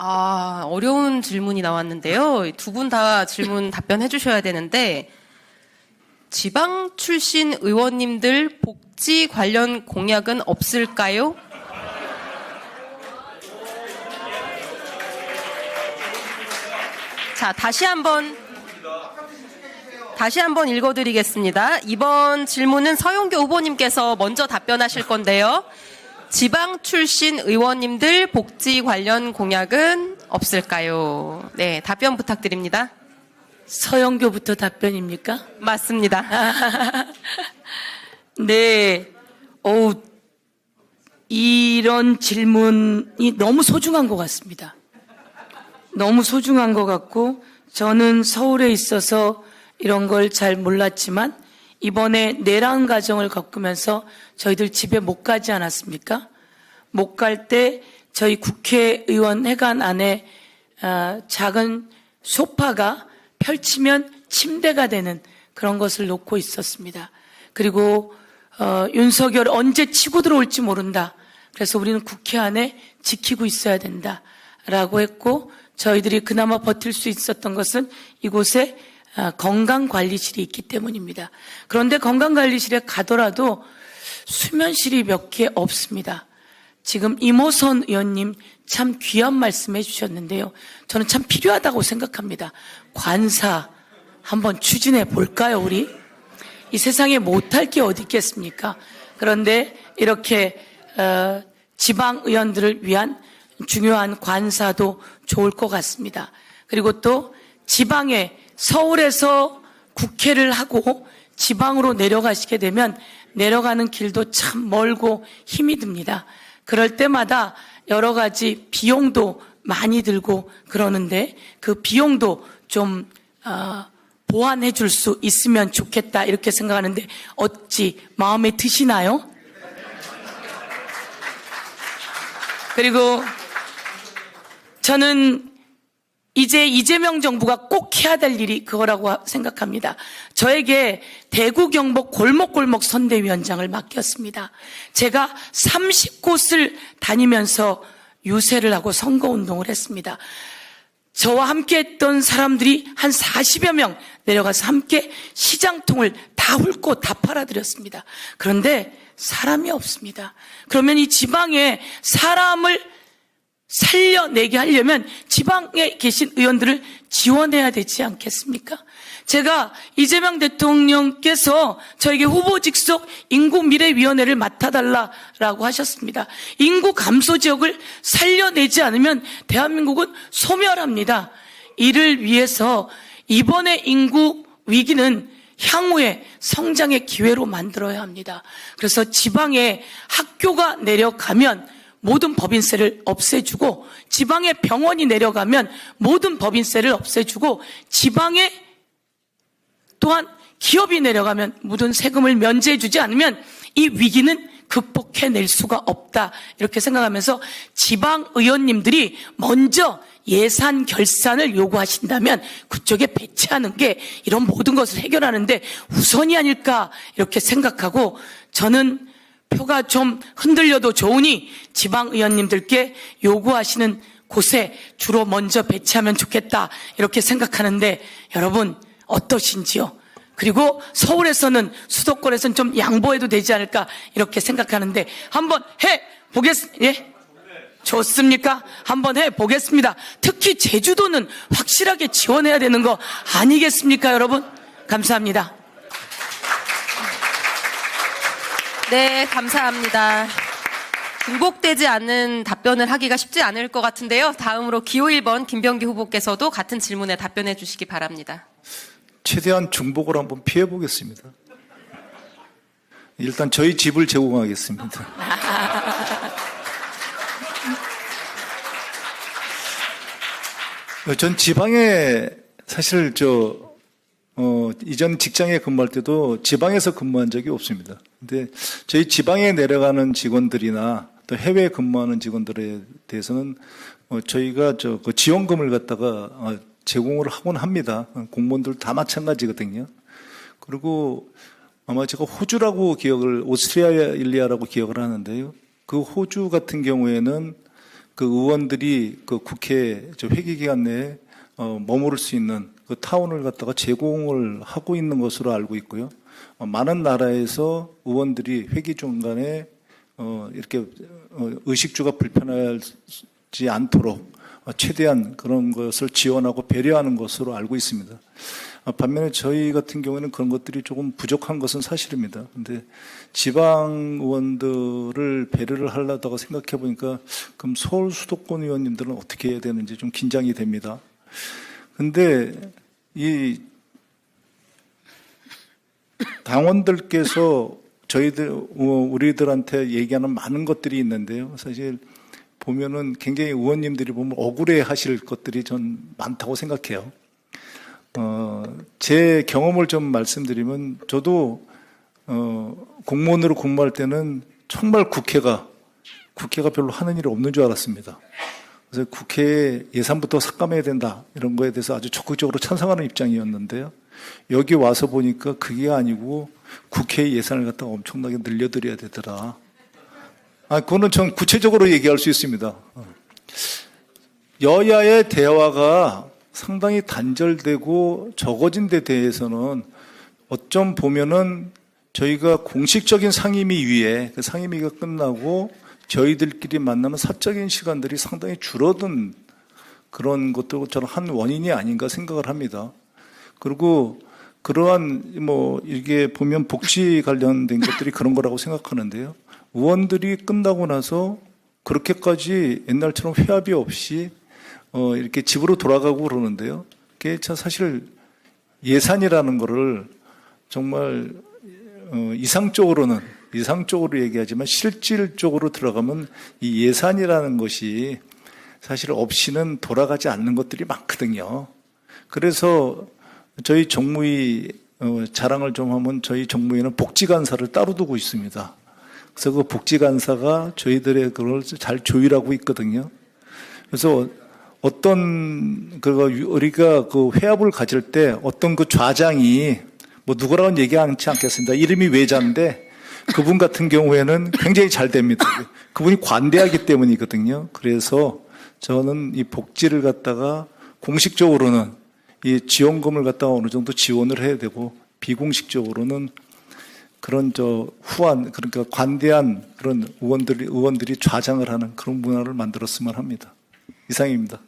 어려운 질문이 나왔는데요. 두 분 다 질문 답변해 주셔야 되는데, 지방 출신 의원님들 복지 관련 공약은 없을까요? 자, 다시 한번 읽어드리겠습니다. 이번 질문은 서용교 후보님께서 먼저 답변하실 건데요. 지방 출신 의원님들 복지 관련 공약은 없을까요? 네, 답변 부탁드립니다. 서영교부터 답변입니까? 맞습니다. 네. 이런 질문이 너무 소중한 것 같습니다. 너무 소중한 것 같고, 저는 서울에 있어서 이런 걸 잘 몰랐지만, 이번에 내란 과정을 겪으면서 저희들 집에 못 가지 않았습니까? 못 갈 때 저희 국회의원 회관 안에 작은 소파가 펼치면 침대가 되는 그런 것을 놓고 있었습니다. 그리고 윤석열 언제 치고 들어올지 모른다. 그래서 우리는 국회 안에 지키고 있어야 된다라고 했고, 저희들이 그나마 버틸 수 있었던 것은 이곳에 건강관리실이 있기 때문입니다. 그런데 건강관리실에 가더라도 수면실이 몇 개 없습니다. 지금 이모선 의원님 참 귀한 말씀 해주셨는데요. 저는 참 필요하다고 생각합니다. 관사 한번 추진해 볼까요, 우리? 이 세상에 못할 게 어디 있겠습니까? 그런데 이렇게 지방 의원들을 위한 중요한 관사도 좋을 것 같습니다. 그리고 또 지방에 서울에서 국회를 하고 지방으로 내려가시게 되면 내려가는 길도 참 멀고 힘이 듭니다. 그럴 때마다 여러 가지 비용도 많이 들고 그러는데 그 비용도 좀 보완해 줄 수 있으면 좋겠다 이렇게 생각하는데 어찌 마음에 드시나요? 그리고 저는 이제 이재명 정부가 꼭 해야 될 일이 그거라고 생각합니다. 저에게 대구 경북 골목골목 선대위원장을 맡겼습니다. 제가 30곳을 다니면서 유세를 하고 선거운동을 했습니다. 저와 함께 했던 사람들이 한 40여 명 내려가서 함께 시장통을 다 훑고 다 팔아드렸습니다. 그런데 사람이 없습니다. 그러면 이 지방에 사람을 살려내게 하려면 지방에 계신 의원들을 지원해야 되지 않겠습니까? 제가 이재명 대통령께서 저에게 후보 직속 인구미래위원회를 맡아달라고 하셨습니다. 인구 감소 지역을 살려내지 않으면 대한민국은 소멸합니다. 이를 위해서 이번의 인구 위기는 향후의 성장의 기회로 만들어야 합니다. 그래서 지방에 학교가 내려가면 모든 법인세를 없애주고 지방에 병원이 내려가면 모든 법인세를 없애주고 지방에 또한 기업이 내려가면 모든 세금을 면제해주지 않으면 이 위기는 극복해낼 수가 없다 이렇게 생각하면서 지방 의원님들이 먼저 예산 결산을 요구하신다면 그쪽에 배치하는 게 이런 모든 것을 해결하는데 우선이 아닐까 이렇게 생각하고 저는 표가 좀 흔들려도 좋으니 지방 의원님들께 요구하시는 곳에 주로 먼저 배치하면 좋겠다 이렇게 생각하는데 여러분 어떠신지요? 그리고 서울에서는 수도권에서는 좀 양보해도 되지 않을까 이렇게 생각하는데 한번 해보겠습니다. 예? 좋습니까? 한번 해보겠습니다. 특히 제주도는 확실하게 지원해야 되는 거 아니겠습니까 여러분? 감사합니다. 네, 감사합니다. 중복되지 않는 답변을 하기가 쉽지 않을 것 같은데요. 다음으로 기호 1번 김병기 후보께서도 같은 질문에 답변해 주시기 바랍니다. 최대한 중복을 한번 피해 보겠습니다. 일단 저희 집을 제공하겠습니다. 전 지방에 사실 이전 직장에 근무할 때도 지방에서 근무한 적이 없습니다. 근데 저희 지방에 내려가는 직원들이나 또 해외에 근무하는 직원들에 대해서는 저희가 그 지원금을 갖다가 제공을 하곤 합니다. 공무원들 다 마찬가지거든요. 그리고 아마 제가 호주라고 오스트레일리아라고 기억을 하는데요. 그 호주 같은 경우에는 그 의원들이 그 국회 회기 기간 내에 머무를 수 있는 그 타운을 갖다가 제공을 하고 있는 것으로 알고 있고요. 많은 나라에서 의원들이 회기 중간에 이렇게 의식주가 불편하지 않도록 최대한 그런 것을 지원하고 배려하는 것으로 알고 있습니다. 반면에 저희 같은 경우에는 그런 것들이 조금 부족한 것은 사실입니다. 근데 지방 의원들을 배려를 하려다가 생각해 보니까 그럼 서울 수도권 의원님들은 어떻게 해야 되는지 좀 긴장이 됩니다. 근데 이 당원들께서 우리들한테 얘기하는 많은 것들이 있는데요. 사실 보면은 굉장히 의원님들이 보면 억울해 하실 것들이 전 많다고 생각해요. 제 경험을 좀 말씀드리면 저도 공무원으로 근무할 때는 정말 국회가 별로 하는 일이 없는 줄 알았습니다. 그래서 국회에 예산부터 삭감해야 된다 이런 거에 대해서 아주 적극적으로 찬성하는 입장이었는데요. 여기 와서 보니까 그게 아니고 국회 예산을 갖다가 엄청나게 늘려드려야 되더라. 그거는 전 구체적으로 얘기할 수 있습니다. 여야의 대화가 상당히 단절되고 적어진 데 대해서는 어쩜 보면은 저희가 공식적인 상임위에 그 상임위가 끝나고 저희들끼리 만나는 사적인 시간들이 상당히 줄어든 그런 것도 저는 한 원인이 아닌가 생각을 합니다. 그리고 그러한 이게 보면 복지 관련된 것들이 그런 거라고 생각하는데요. 의원들이 끝나고 나서 그렇게까지 옛날처럼 회합이 없이 이렇게 집으로 돌아가고 그러는데요. 그게 참 사실 예산이라는 거를 정말 이상적으로 얘기하지만 실질적으로 들어가면 이 예산이라는 것이 사실 없이는 돌아가지 않는 것들이 많거든요. 그래서 저희 정무위 자랑을 좀 하면 저희 정무위는 복지간사를 따로 두고 있습니다. 그래서 그 복지간사가 저희들의 그걸 잘 조율하고 있거든요. 그래서 우리가 그 회합을 가질 때 어떤 그 좌장이 누구라고는 얘기하지 않겠습니다. 이름이 외자인데 그분 같은 경우에는 굉장히 잘 됩니다. 그분이 관대하기 때문이거든요. 그래서 저는 이 복지를 갖다가 공식적으로는 이 지원금을 갖다가 어느 정도 지원을 해야 되고 비공식적으로는 그런 그러니까 관대한 그런 의원들이 좌장을 하는 그런 문화를 만들었으면 합니다. 이상입니다.